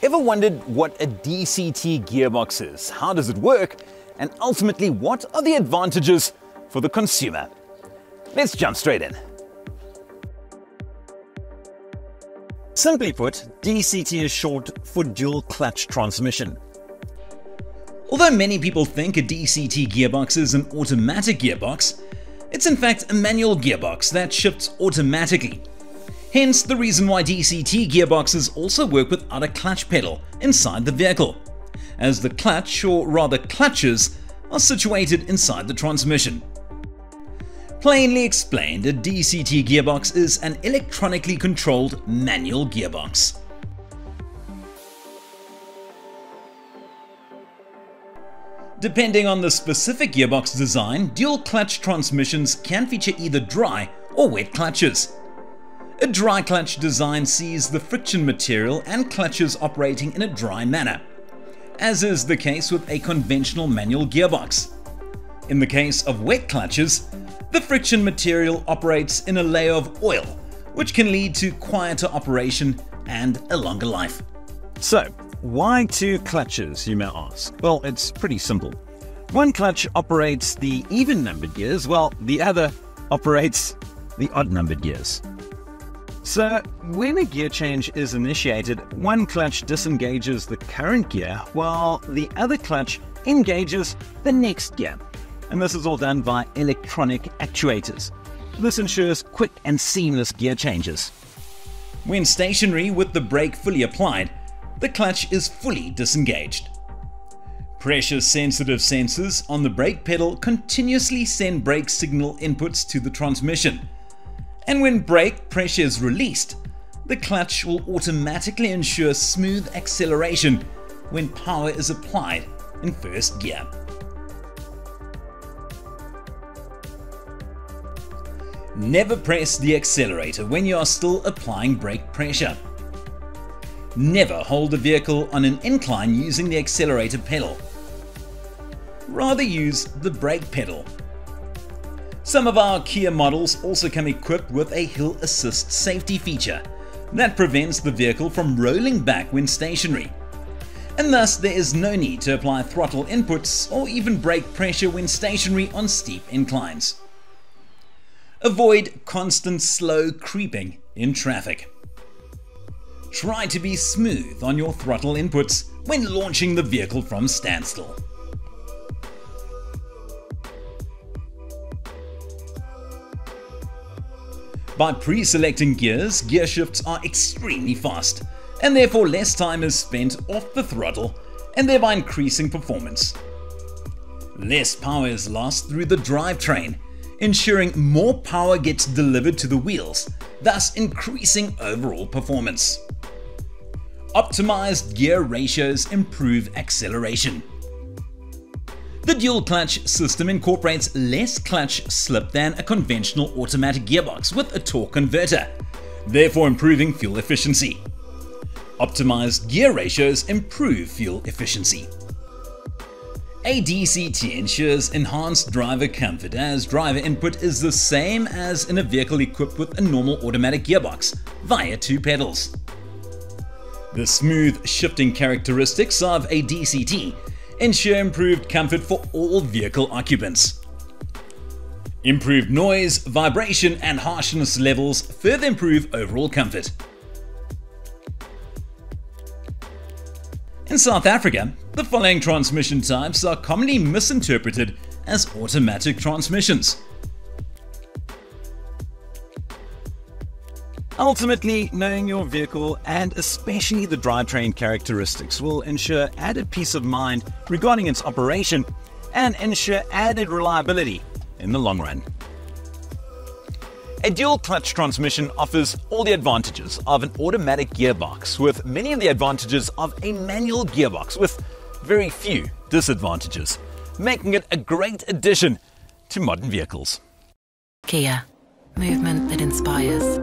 Ever wondered what a DCT gearbox is? How does it work? And ultimately, what are the advantages for the consumer? Let's jump straight in. Simply put, DCT is short for dual clutch transmission. Although many people think a DCT gearbox is an automatic gearbox, it's in fact a manual gearbox that shifts automatically. Hence the reason why DCT gearboxes also work without a clutch pedal inside the vehicle, as the clutch, or rather clutches, are situated inside the transmission. Plainly explained, a DCT gearbox is an electronically controlled manual gearbox. Depending on the specific gearbox design, dual clutch transmissions can feature either dry or wet clutches. A dry clutch design sees the friction material and clutches operating in a dry manner, as is the case with a conventional manual gearbox. In the case of wet clutches, the friction material operates in a layer of oil, which can lead to quieter operation and a longer life. So, why two clutches, you may ask? Well, it's pretty simple. One clutch operates the even-numbered gears, while the other operates the odd-numbered gears. So, when a gear change is initiated, one clutch disengages the current gear, while the other clutch engages the next gear. And this is all done by electronic actuators. This ensures quick and seamless gear changes. When stationary with the brake fully applied, the clutch is fully disengaged. Pressure-sensitive sensors on the brake pedal continuously send brake signal inputs to the transmission. And when brake pressure is released, the clutch will automatically ensure smooth acceleration when power is applied in first gear. Never press the accelerator when you are still applying brake pressure. Never hold the vehicle on an incline using the accelerator pedal. Rather use the brake pedal. Some of our Kia models also come equipped with a hill assist safety feature that prevents the vehicle from rolling back when stationary. And thus there is no need to apply throttle inputs or even brake pressure when stationary on steep inclines. Avoid constant slow creeping in traffic. Try to be smooth on your throttle inputs when launching the vehicle from standstill. By pre-selecting gears, gear shifts are extremely fast, and therefore less time is spent off the throttle and thereby increasing performance. Less power is lost through the drivetrain, ensuring more power gets delivered to the wheels, thus increasing overall performance. Optimized gear ratios improve acceleration. The dual clutch system incorporates less clutch slip than a conventional automatic gearbox with a torque converter, therefore improving fuel efficiency. Optimized gear ratios improve fuel efficiency. A DCT ensures enhanced driver comfort as driver input is the same as in a vehicle equipped with a normal automatic gearbox via two pedals. The smooth shifting characteristics of a DCT ensure improved comfort for all vehicle occupants. Improved noise, vibration, and harshness levels further improve overall comfort. In South Africa, the following transmission types are commonly misinterpreted as automatic transmissions. Ultimately, knowing your vehicle and especially the drivetrain characteristics will ensure added peace of mind regarding its operation and ensure added reliability in the long run. A dual clutch transmission offers all the advantages of an automatic gearbox with many of the advantages of a manual gearbox with very few disadvantages, making it a great addition to modern vehicles. Kia, movement that inspires.